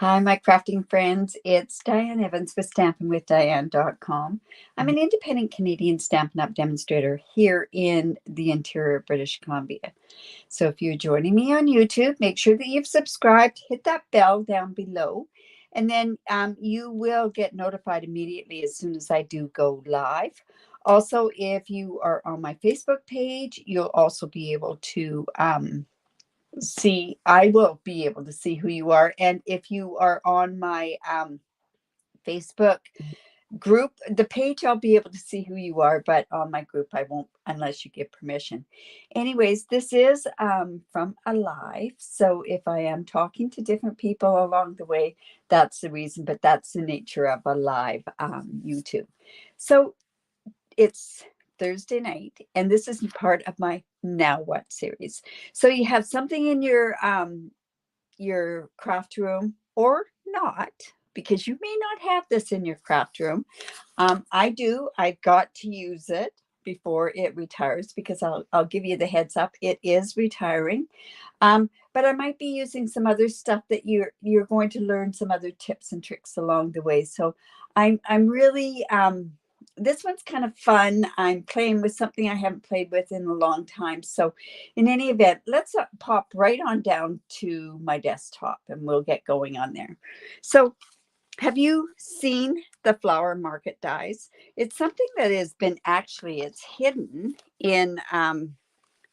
Hi, my crafting friends. It's Diane Evans with stampinwithdiane.com. I'm an independent Canadian Stampin' Up demonstrator here in the interior of British Columbia. So if you're joining me on YouTube, make sure that you've subscribed, hit that bell down below, and then you will get notified immediately as soon as I do go live. Also, if you are on my Facebook page, you'll also be able to I will be able to see who you are. And if you are on my Facebook group, the page, I'll be able to see who you are, but on my group, I won't unless you give permission. Anyways, this is from a live. So if I am talking to different people along the way, that's the reason, but that's the nature of a live YouTube. So it's Thursday night, and this is part of my Now What series. So you have something in your craft room or not, because you may not have this in your craft room. I do. I've got to use it before it retires, because I'll give you the heads up. It is retiring. But I might be using some other stuff that you're going to learn some other tips and tricks along the way. So I'm really this one's kind of fun. I'm playing with something I haven't played with in a long time. So in any event, let's pop right on down to my desktop and we'll get going on there. So have you seen the flower market dies? It's something that has been it's hidden in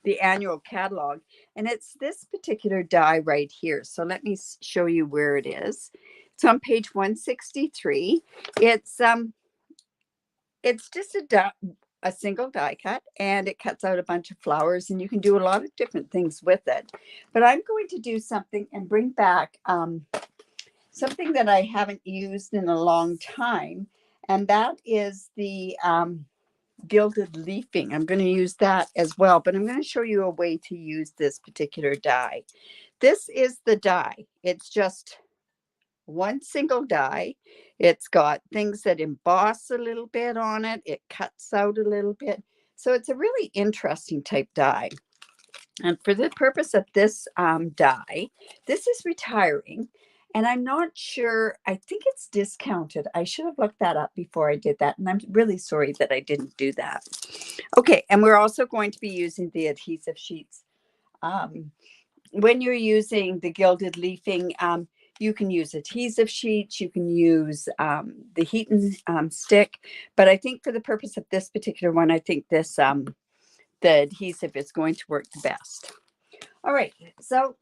the annual catalog. And it's this particular die right here. So let me show you where it is. It's on page 163. It's just a single die cut, and it cuts out a bunch of flowers, and you can do a lot of different things with it. But I'm going to do something and bring back something that I haven't used in a long time, and that is the gilded leafing. I'm going to use that as well, but I'm going to show you a way to use this particular die. This is the die. It's just one single die. It's got things that emboss a little bit on it. It cuts out a little bit. So it's a really interesting type die. And for the purpose of this die, this is retiring. And I'm not sure, I think it's discounted. I should have looked that up before I did that. And I'm really sorry that I didn't do that. Okay, and we're also going to be using the adhesive sheets. When you're using the gilded leafing, you can use adhesive sheets, you can use the heat and stick, but I think for the purpose of this particular one, I think this the adhesive is going to work the best. All right, so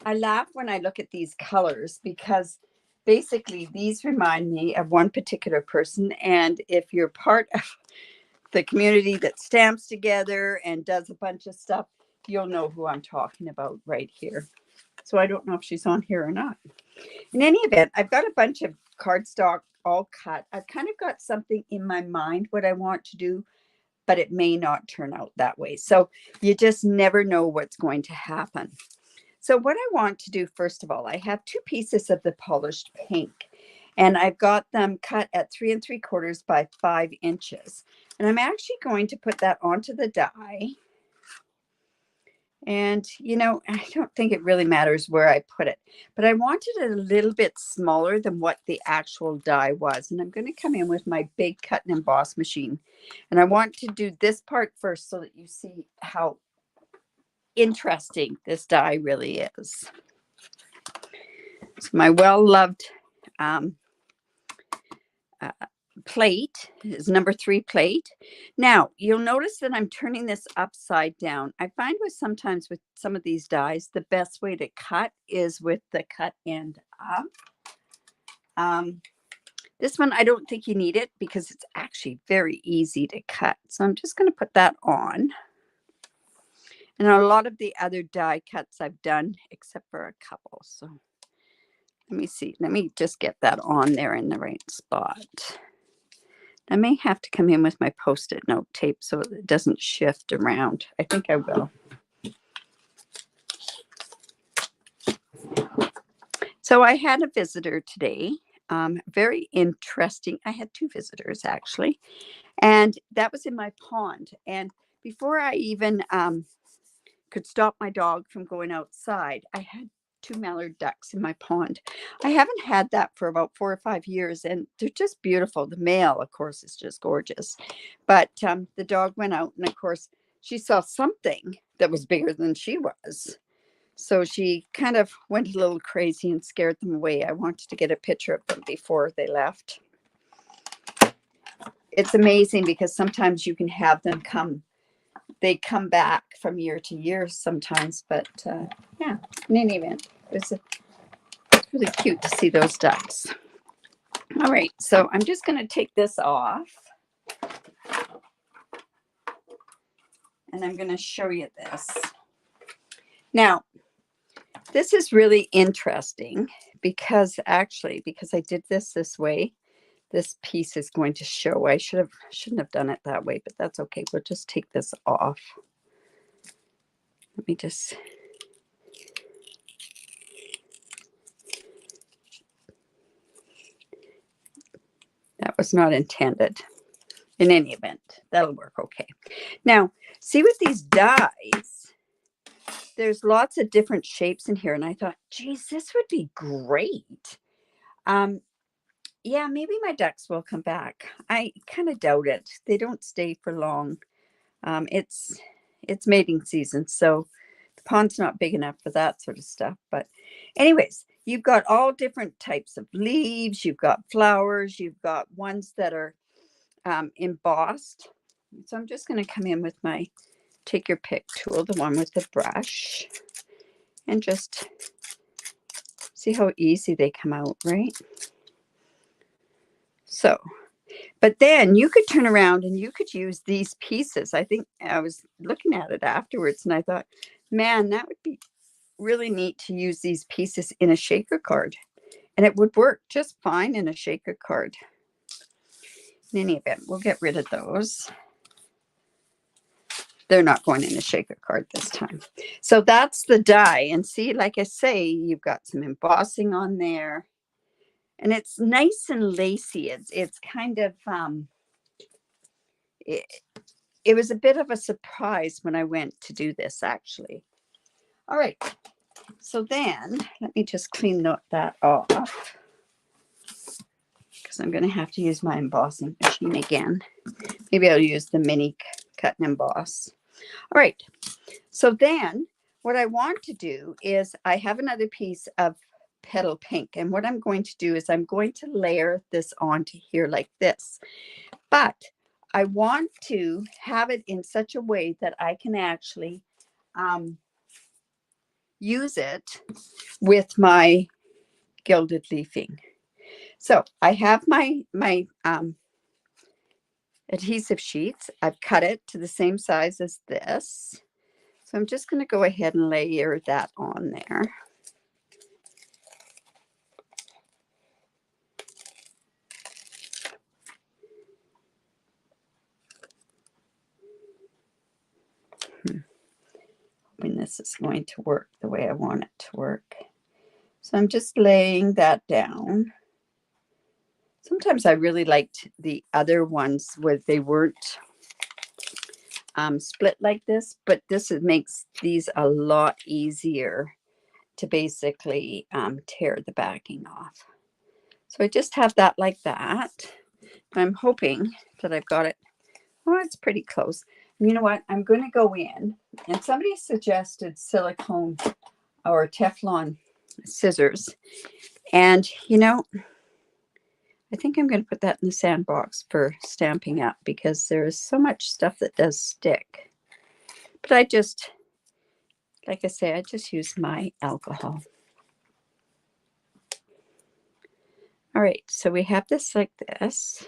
I laugh when I look at these colors, because basically these remind me of one particular person, and if you're part of the community that stamps together and does a bunch of stuff, you'll know who I'm talking about right here. So I don't know if she's on here or not. In any event, I've got a bunch of cardstock all cut. I've kind of got something in my mind what I want to do, but it may not turn out that way. So you just never know what's going to happen. So what I want to do, first of all, I have two pieces of the polished pink, and I've got them cut at 3 3/4 by 5 inches. And I'm actually going to put that onto the die. And, I don't think it really matters where I put it, but I wanted it a little bit smaller than what the actual die was. And I'm going to come in with my big cut and emboss machine. And I want to do this part first so that you see how interesting this die really is. It's my well-loved plate is number 3 plate. Now you'll notice that I'm turning this upside down. I find sometimes with some of these dies, the best way to cut is with the cut end up. This one, I don't think you need it because it's actually very easy to cut. So I'm just going to put that on. And a lot of the other die cuts I've done, except for a couple. So let me see. Let me just get that on there in the right spot. I may have to come in with my Post-it note tape so it doesn't shift around. I think I will. So I had a visitor today. Very interesting. I had 2 visitors, actually. And that was in my pond. And before I even could stop my dog from going outside, I had 2 mallard ducks in my pond. I haven't had that for about 4 or 5 years, and they're just beautiful. The male, of course, is just gorgeous. But the dog went out, and of course, she saw something that was bigger than she was. So she kind of went a little crazy and scared them away. I wanted to get a picture of them before they left. It's amazing because sometimes you can have them come. They come back from year to year sometimes, but yeah, in any event, it's really cute to see those ducks. All right, so I'm just going to take this off, and I'm going to show you this. Now, this is really interesting because I did this way, this piece is going to show. I shouldn't have done it that way, but that's okay. We'll just take this off. Let me just. That was not intended. In any event, that'll work okay. Now, see with these dies, there's lots of different shapes in here. And I thought, geez, this would be great. Yeah, maybe my ducks will come back. I kind of doubt it. They don't stay for long. It's mating season, so the pond's not big enough for that sort of stuff. But anyways, you've got all different types of leaves. You've got flowers. You've got ones that are embossed. So I'm just going to come in with my take your pick tool, the one with the brush, and just see how easy they come out, right? So, but then you could turn around and you could use these pieces. I think I was looking at it afterwards and I thought, man, that would be really neat to use these pieces in a shaker card. And it would work just fine in a shaker card. In any event, we'll get rid of those. They're not going in a shaker card this time. So that's the die. And see, like I say, you've got some embossing on there. And it's nice and lacy. It's kind of, it was a bit of a surprise when I went to do this, actually. All right. So then, let me just clean that off. Because I'm going to have to use my embossing machine again. Maybe I'll use the mini cut and emboss. All right. So then, what I want to do is I have another piece of petal pink. And what I'm going to do is I'm going to layer this onto here like this. But I want to have it in such a way that I can actually use it with my gilded leafing. So I have my adhesive sheets. I've cut it to the same size as this. So I'm just going to go ahead and layer that on there. Hoping this is going to work the way I want it to work. So I'm just laying that down. Sometimes I really liked the other ones where they weren't split like this, but this makes these a lot easier to basically tear the backing off. So I just have that like that. I'm hoping that I've got it. Oh, it's pretty close. And you know what? I'm going to go in, and somebody suggested silicone or Teflon scissors. And, you know, I think I'm going to put that in the sandbox for Stampin' Up because there is so much stuff that does stick. But I just, like I say, I just use my alcohol. All right, so we have this like this.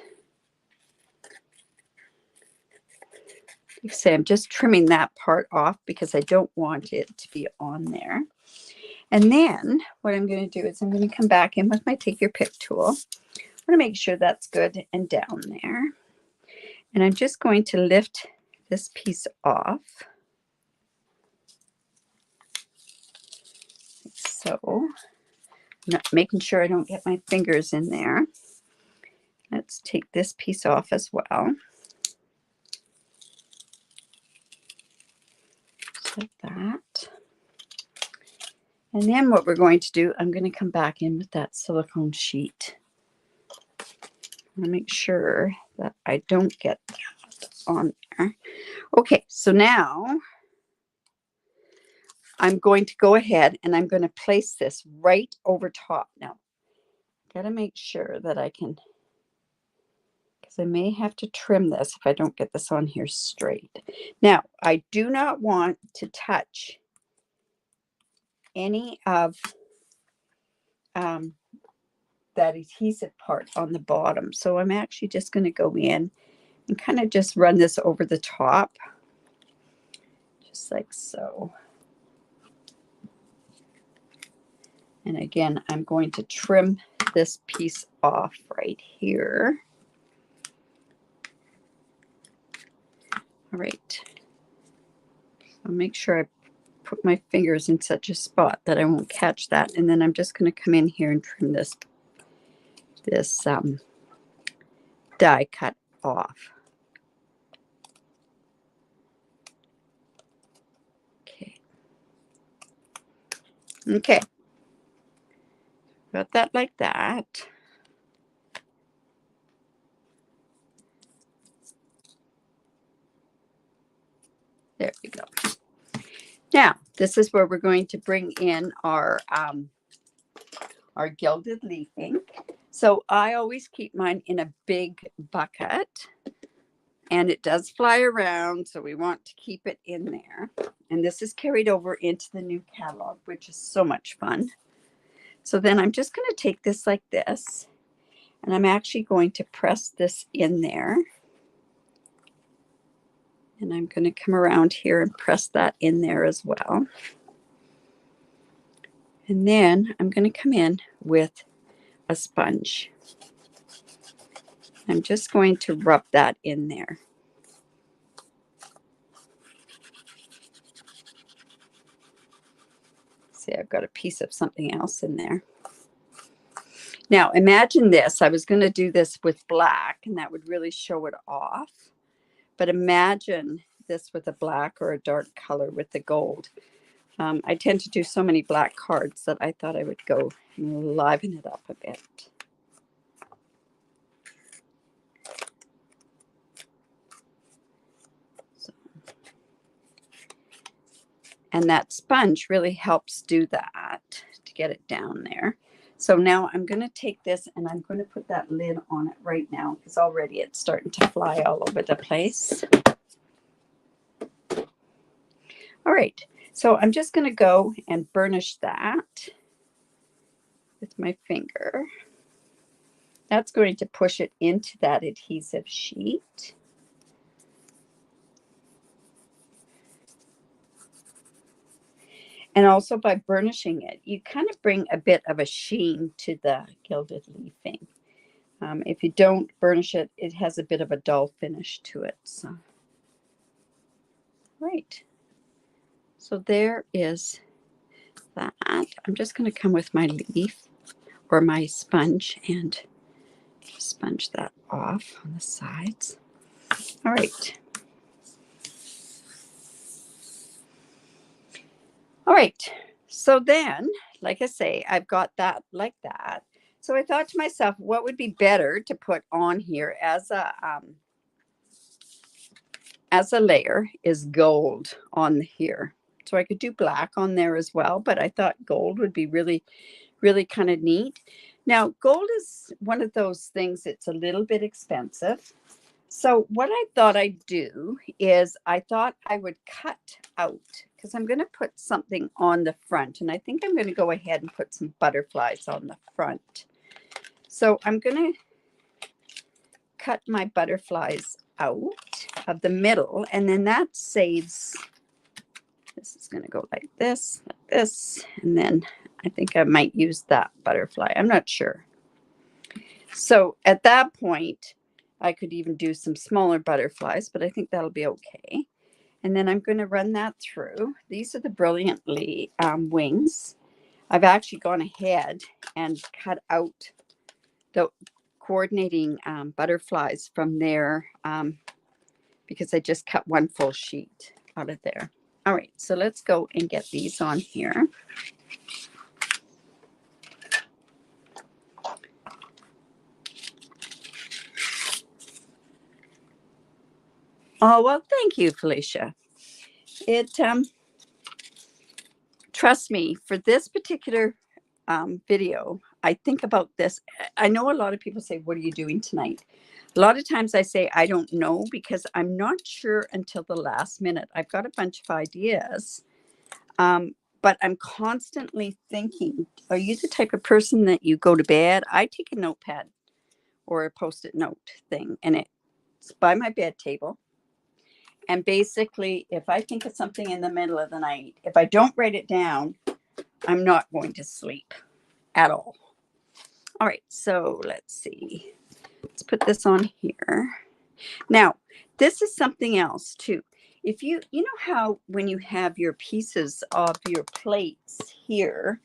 Like I say, I'm just trimming that part off because I don't want it to be on there. And then what I'm going to do is I'm going to come back in with my take your pick tool. I want to make sure that's good and down there. And I'm just going to lift this piece off. So I'm not making sure I don't get my fingers in there. Let's take this piece off as well. Just like that. And then what we're going to do, I'm going to come back in with that silicone sheet. I'm going to make sure that I don't get that on there. Okay, so now I'm going to go ahead and I'm going to place this right over top. Now, got to make sure that I can, because I may have to trim this if I don't get this on here straight. Now, I do not want to touch any of that adhesive part on the bottom. So I'm actually just going to go in and kind of just run this over the top, just like so. And again, I'm going to trim this piece off right here. All right. I'll make sure I put my fingers in such a spot that I won't catch that. And then I'm just going to come in here and trim this die cut off. Okay. Okay. Got that like that. There we go. Now, this is where we're going to bring in our gilded leaf ink. So I always keep mine in a big bucket, and it does fly around, so we want to keep it in there. And this is carried over into the new catalog, which is so much fun. So then I'm just going to take this like this, and I'm actually going to press this in there. And I'm going to come around here and press that in there as well. And then I'm going to come in with a sponge. I'm just going to rub that in there. See, I've got a piece of something else in there. Now, imagine this. I was going to do this with black, and that would really show it off. But imagine this with a black or a dark color with the gold. I tend to do so many black cards that I thought I would go and liven it up a bit. And that sponge really helps do that, to get it down there. So now I'm going to take this and I'm going to put that lid on it right now, because already it's starting to fly all over the place. All right, so I'm just going to go and burnish that with my finger. That's going to push it into that adhesive sheet. And also by burnishing it, you kind of bring a bit of a sheen to the gilded leaf ink. If you don't burnish it, it has a bit of a dull finish to it. So, right. So there is that. I'm just going to come with my leaf or my sponge and sponge that off on the sides. All right. All right. So then, like I say, I've got that like that. So I thought to myself, what would be better to put on here as a layer is gold on here. So I could do black on there as well, but I thought gold would be really, really kind of neat. Now, gold is one of those things, it's a little bit expensive. So what I thought I'd do is I thought I would cut out, because I'm going to put something on the front, and I think I'm going to go ahead and put some butterflies on the front. So I'm going to cut my butterflies out of the middle, and then that saves, this is going to go like this, and then I think I might use that butterfly. I'm not sure. So at that point, I could even do some smaller butterflies, but I think that'll be okay. And then I'm going to run that through. These are the Brilliantly wings. I've actually gone ahead and cut out the coordinating butterflies from there because I just cut one full sheet out of there. All right, so let's go and get these on here. Oh, well, thank you, Felicia. Trust me, for this particular video, I think about this. I know a lot of people say, what are you doing tonight? A lot of times I say, I don't know, because I'm not sure until the last minute. I've got a bunch of ideas, but I'm constantly thinking, are you the type of person that you go to bed? I take a notepad or a Post-it note thing, and it's by my bed table. And basically, if I think of something in the middle of the night, if I don't write it down, I'm not going to sleep at all. All right, so let's see. Let's put this on here. Now, this is something else too. If you know how when you have your pieces of your plates here,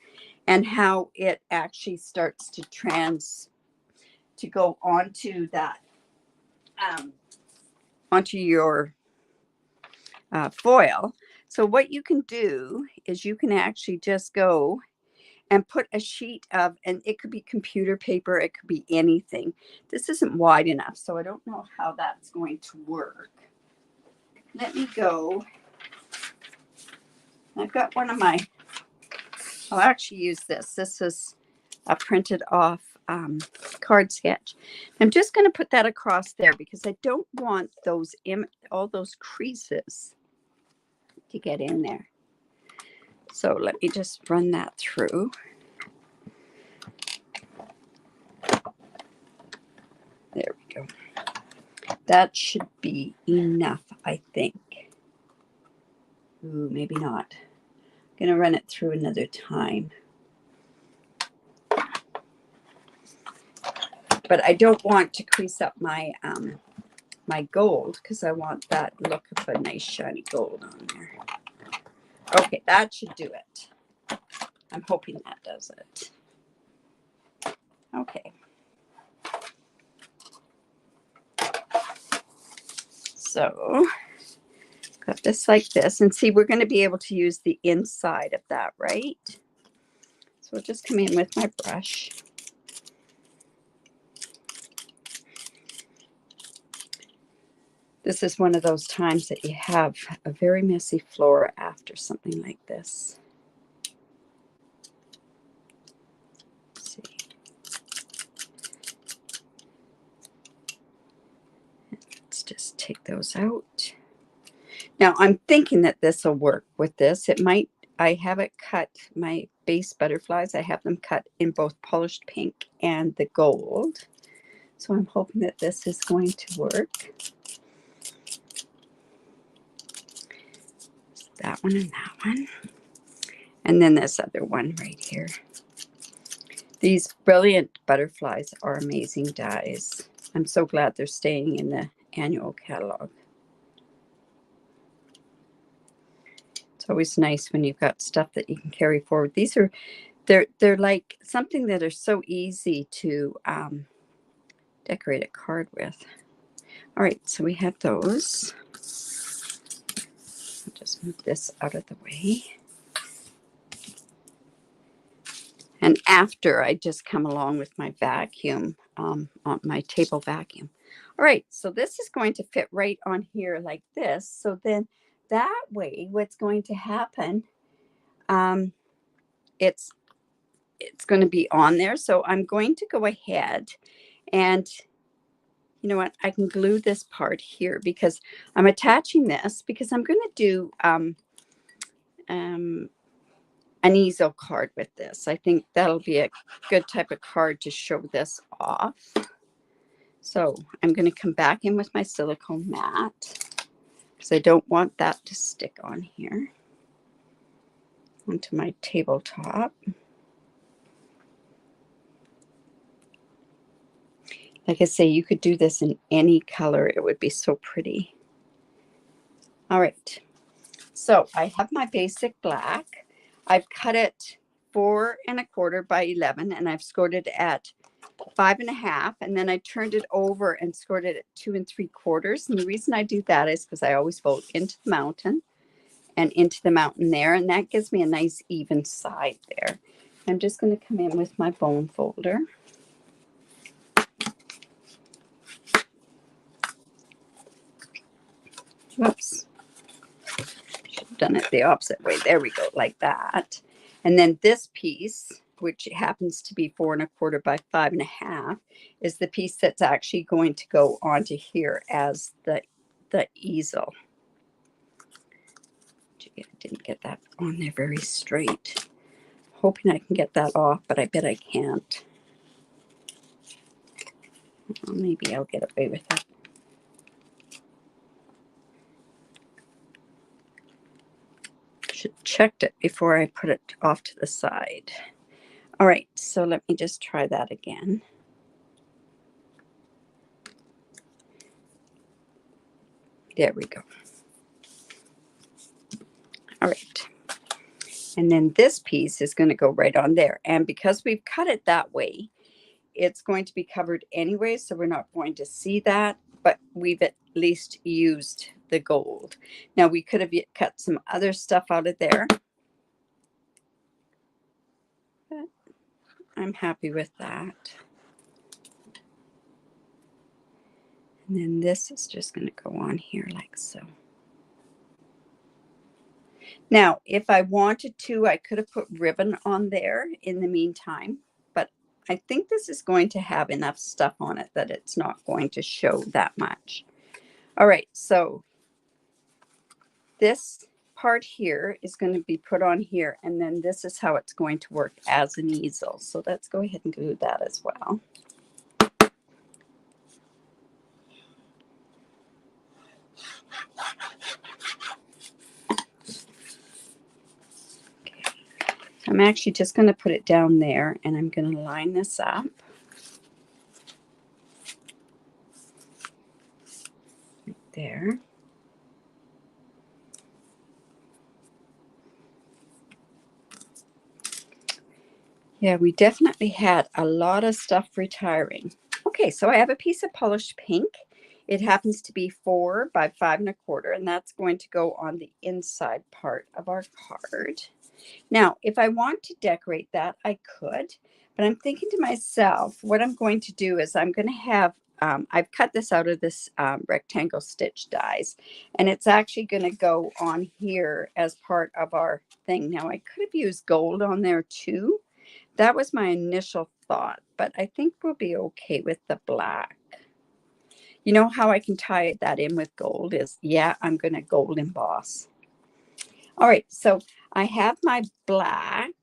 and how it actually starts to go onto that, onto your foil. So what you can do is you can actually just go and put a sheet of, and it could be computer paper, it could be anything. This isn't wide enough, so I don't know how that's going to work. Let me go. I've got one of my, I'll actually use this. This is a printed off card sketch. I'm just going to put that across there because I don't want those all those creases to get in there. So let me just run that through. There we go. That should be enough, I think. Ooh, maybe not. I'm going to run it through another time. But I don't want to crease up my my gold because I want that look of a nice shiny gold on there. Okay, that should do it. I'm hoping that does it. Okay. So cut this like this, and see, we're going to be able to use the inside of that, right? So we'll just come in with my brush. This is one of those times that you have a very messy floor after something like this. Let's see. Let's just take those out. Now I'm thinking that this will work with this. It might. I have it cut, my base butterflies, I have them cut in both polished pink and the gold. So I'm hoping that this is going to work. That one and that one. And then this other one right here. These brilliant butterflies are amazing dies. I'm so glad they're staying in the annual catalog. It's always nice when you've got stuff that you can carry forward. These are, they're like something that are so easy to decorate a card with. All right, so we have those. I'll just move this out of the way. And after, I just come along with my vacuum, on my table vacuum. All right, so this is going to fit right on here like this. So then that way, what's going to happen, it's going to be on there. So I'm going to go ahead and, you know what, I can glue this part here because I'm attaching this because I'm going to do an easel card with this. I think that'll be a good type of card to show this off. So I'm going to come back in with my silicone mat because I don't want that to stick on here onto my tabletop. Like I say, you could do this in any color. It would be so pretty. All right. So I have my basic black. I've cut it 4 1/4 by 11, and I've scored it at 5 1/2, and then I turned it over and scored it at 2 3/4. And the reason I do that is because I always fold into the mountain and into the mountain there, and that gives me a nice even side there. I'm just going to come in with my bone folder. the opposite way. There we go, like that. And then this piece, which happens to be 4 1/4 by 5 1/2, is the piece that's actually going to go onto here as the easel. I didn't get that on there very straight. Hoping I can get that off, but I bet I can't. Well, maybe I'll get away with it. Should have checked it before I put it off to the side. All right, so let me just try that again. There we go. All right. And then this piece is going to go right on there. And because we've cut it that way, it's going to be covered anyway, so we're not going to see that, but we've at least used the gold. Now, we could have cut some other stuff out of there. But I'm happy with that. And then this is just going to go on here like so. Now, if I wanted to, I could have put ribbon on there in the meantime, but I think this is going to have enough stuff on it that it's not going to show that much. All right, so this part here is going to be put on here, and then this is how it's going to work as an easel. So let's go ahead and glue that as well. I'm actually just going to put it down there, and I'm going to line this up. Right there. Yeah, we definitely had a lot of stuff retiring. Okay, so I have a piece of polished pink. It happens to be 4 by 5 1/4, and that's going to go on the inside part of our card. Now, if I want to decorate that, I could, but I'm thinking to myself, what I'm going to do is I'm going to have, I've cut this out of this rectangle stitch dies, and it's actually going to go on here as part of our thing. Now, I could have used gold on there too. That was my initial thought, but I think we'll be okay with the black. You know how I can tie that in with gold is, yeah, I'm going to gold emboss. All right, so I have my black,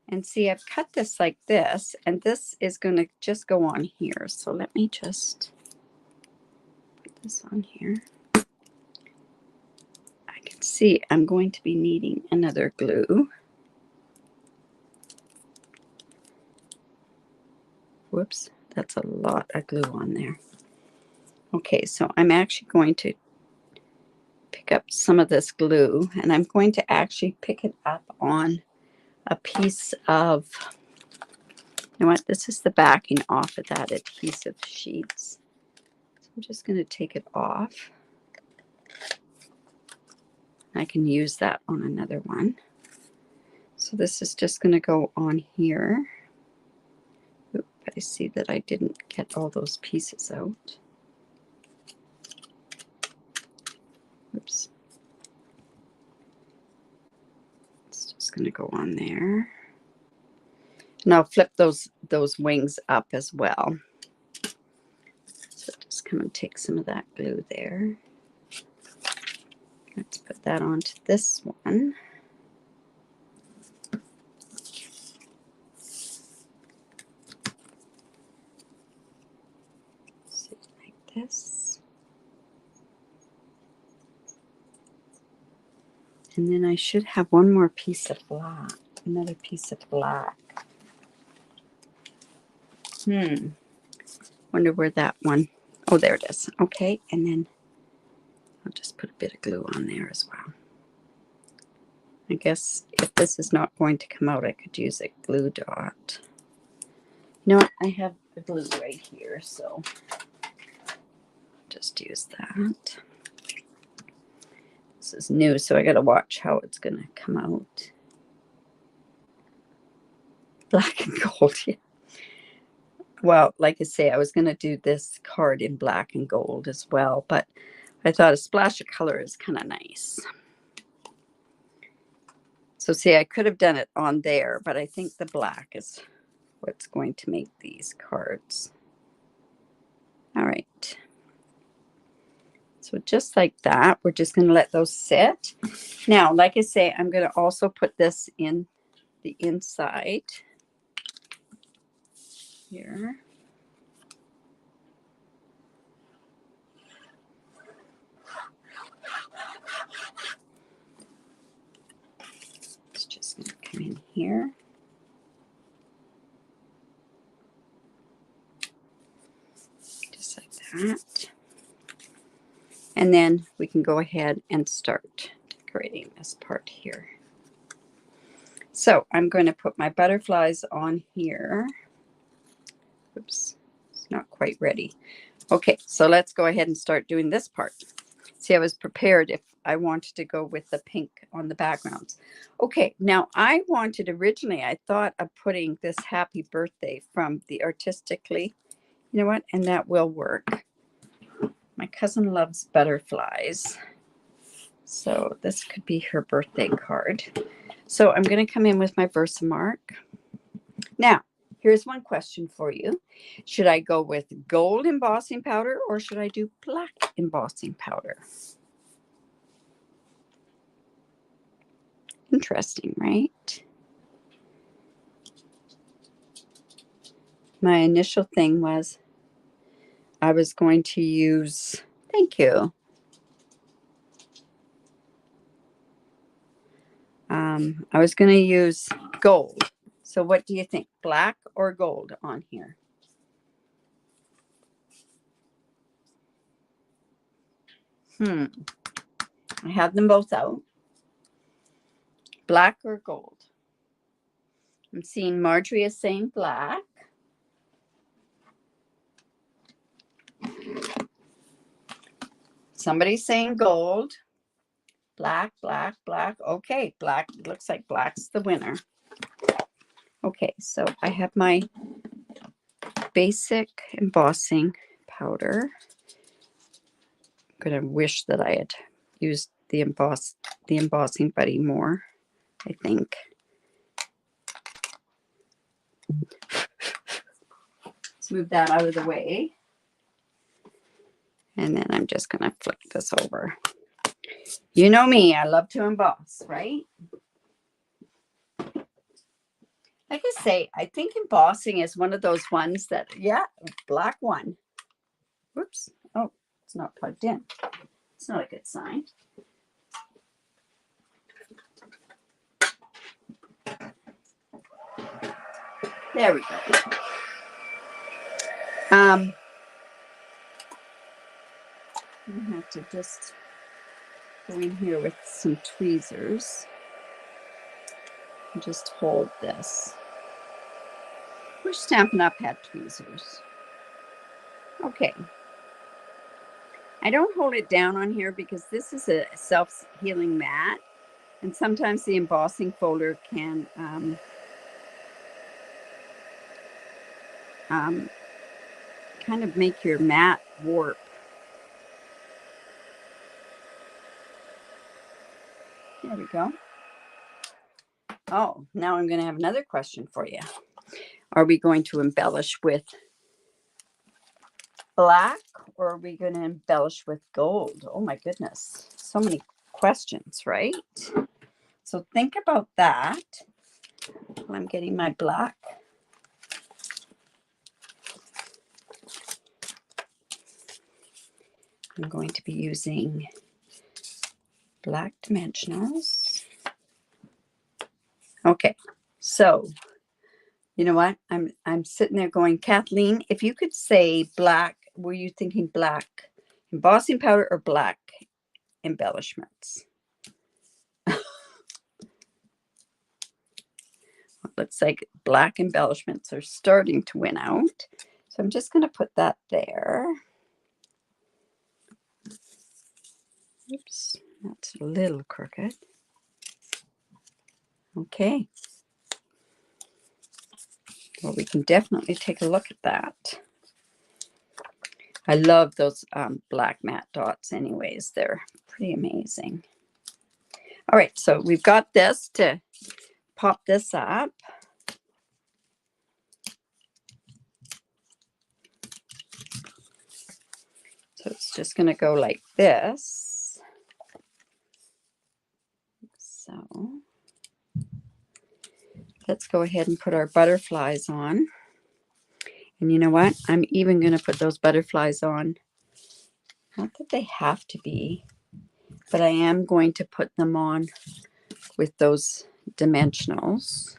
and see, I've cut this like this, and this is going to just go on here. So let me just put this on here. I can see I'm going to be needing another glue. Whoops, that's a lot of glue on there. Okay, so I'm actually going to pick up some of this glue, and I'm going to actually pick it up on a piece of, you know what, this is the backing off of that adhesive sheets. So I'm just going to take it off. I can use that on another one. So this is just going to go on here. Oop, I see that I didn't get all those pieces out. Oops. It's just going to go on there. And I'll flip those wings up as well. So just come and take some of that glue there. Let's put that onto this one. So like this. And then I should have one more piece of black, another piece of black. Wonder where that one, oh, there it is. Okay, and then I'll just put a bit of glue on there as well. I guess if this is not going to come out, I could use a glue dot. You know what? I have the glue right here, so just use that. This is new, so I got to watch how it's going to come out. Black and gold, yeah. Well, like I say, I was going to do this card in black and gold as well, but I thought a splash of color is kind of nice. So see, I could have done it on there, but I think the black is what's going to make these cards. All right. So just like that, we're just going to let those sit. Now, like I say, I'm going to also put this in the inside here. It's just going to come in here. Just like that. And then we can go ahead and start decorating this part here. So I'm going to put my butterflies on here. Oops, it's not quite ready. Okay, so let's go ahead and start doing this part. See, I was prepared if I wanted to go with the pink on the backgrounds. Okay, now I wanted originally, I thought of putting this happy birthday from the Artistically. You know what? And that will work. My cousin loves butterflies. So this could be her birthday card. So I'm going to come in with my Versamark. Now, here's one question for you. Should I go with gold embossing powder or should I do black embossing powder? Interesting, right? My initial thing was I was going to use, thank you. I was going to use gold. So what do you think? Black or gold on here? I have them both out. Black or gold? I'm seeing Marjorie is saying black. Somebody's saying gold. Black, black, black. Okay, black. Looks like black's the winner. Okay, so I have my basic embossing powder. I'm going to wish that I had used the embossing buddy more, I think. Let's move that out of the way. And then I'm just going to flip this over. You know me, I love to emboss, right? Like I say, I think embossing is one of those ones that, yeah, black one. Whoops. Oh, it's not plugged in. It's not a good sign. There we go. I have to just go in here with some tweezers and just hold this. Wish Stampin' Up had tweezers. Okay. I don't hold it down on here because this is a self-healing mat, and sometimes the embossing folder can kind of make your mat warp. There we go. Oh, now I'm going to have another question for you. Are we going to embellish with black or are we going to embellish with gold? Oh my goodness. So many questions, right? So think about that while I'm getting my black. I'm going to be using black dimensionals. Okay, so you know what? I'm sitting there going, Kathleen, if you could say black, were you thinking black embossing powder or black embellishments? Looks like black embellishments are starting to win out. So I'm just going to put that there. Oops, that's a little crooked. Okay. Well, we can definitely take a look at that. I love those black matte dots anyways. They're pretty amazing. All right, so we've got this to pop this up. So it's just going to go like this. So let's go ahead and put our butterflies on. And you know what? I'm even going to put those butterflies on. Not that they have to be, but I am going to put them on with those dimensionals.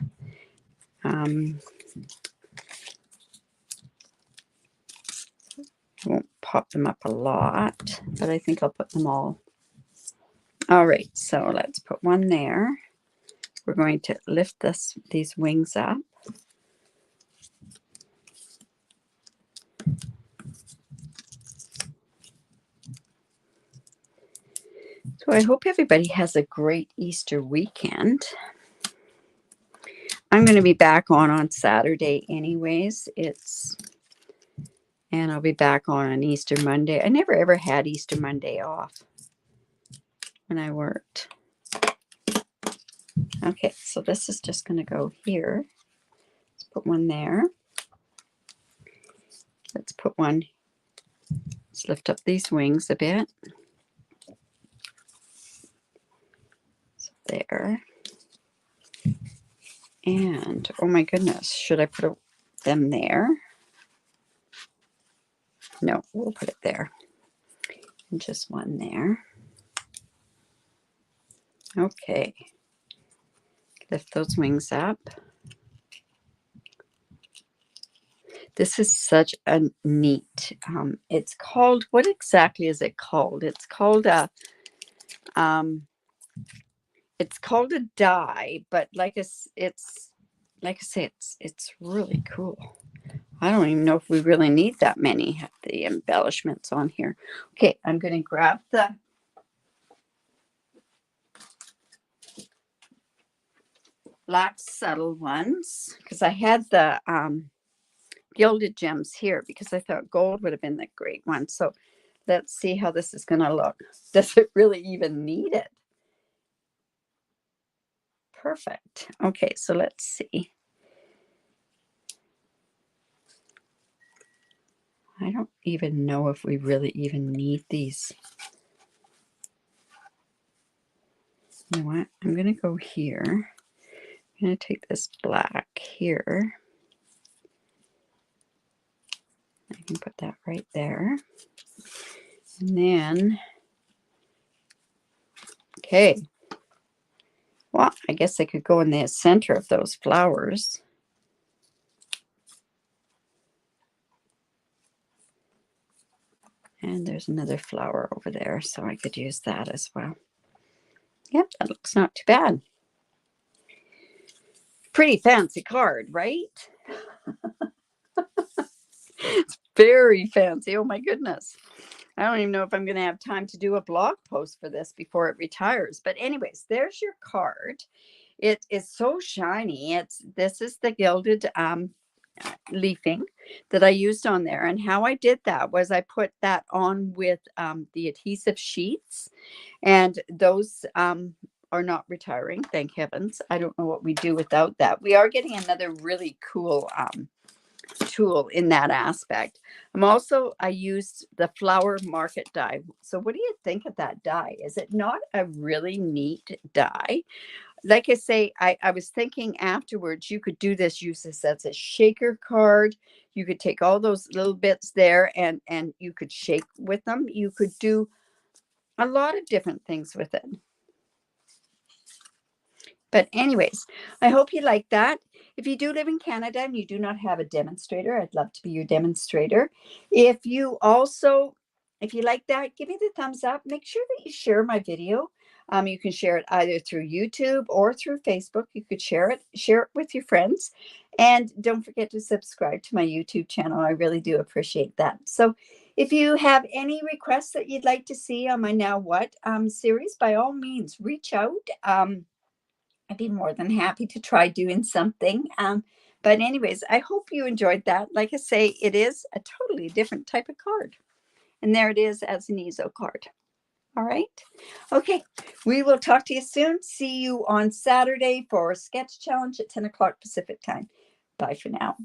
I won't pop them up a lot, but I think I'll put them all. All right, so let's put one there. We're going to lift these wings up. So I hope everybody has a great Easter weekend. I'm going to be back on Saturday anyways. And I'll be back on Easter Monday. I never ever had Easter Monday off when I worked. Okay, so this is just going to go here. Let's put one there. Let's put one. Let's lift up these wings a bit. So there. And, oh my goodness, should I put them there? No, we'll put it there. And just one there. Okay. Lift those wings up. This is such a neat, it's called, what exactly is it called? It's called a die, but it's like I say, it's really cool. I don't even know if we really need that many of the embellishments on here. Okay, I'm going to grab the black subtle ones because I had the gilded gems here because I thought gold would have been the great one. So let's see how this is going to look. Does it really even need it? Perfect. Okay, so let's see. I don't even know if we really even need these. You know what? I'm going to go here. I'm going to take this black here. I can put that right there. And then, okay. Well, I guess I could go in the center of those flowers. And there's another flower over there, so I could use that as well. Yep, that looks not too bad. Pretty fancy card, right? It's very fancy. Oh my goodness. I don't even know if I'm going to have time to do a blog post for this before it retires. But anyways, there's your card. It is so shiny. This is the gilded leafing that I used on there. And how I did that was I put that on with the adhesive sheets. And those are not retiring, thank heavens. I don't know what we do without that. We are getting another really cool tool in that aspect. I used the flower market die. So what do you think of that die? Is it not a really neat die? Like I say, I was thinking afterwards, you could do this, use this as a shaker card. You could take all those little bits there and you could shake with them. You could do a lot of different things with it. But anyways, I hope you like that. If you do live in Canada and you do not have a demonstrator, I'd love to be your demonstrator. If you like that, give me the thumbs up. Make sure that you share my video. You can share it either through YouTube or through Facebook. You could share it with your friends. And don't forget to subscribe to my YouTube channel. I really do appreciate that. So if you have any requests that you'd like to see on my Now What series, by all means, reach out. I'd be more than happy to try doing something. But anyways, I hope you enjoyed that. Like I say, it is a totally different type of card. And there it is as an EZO card. All right. Okay. We will talk to you soon. See you on Saturday for a sketch challenge at 10 o'clock Pacific time. Bye for now.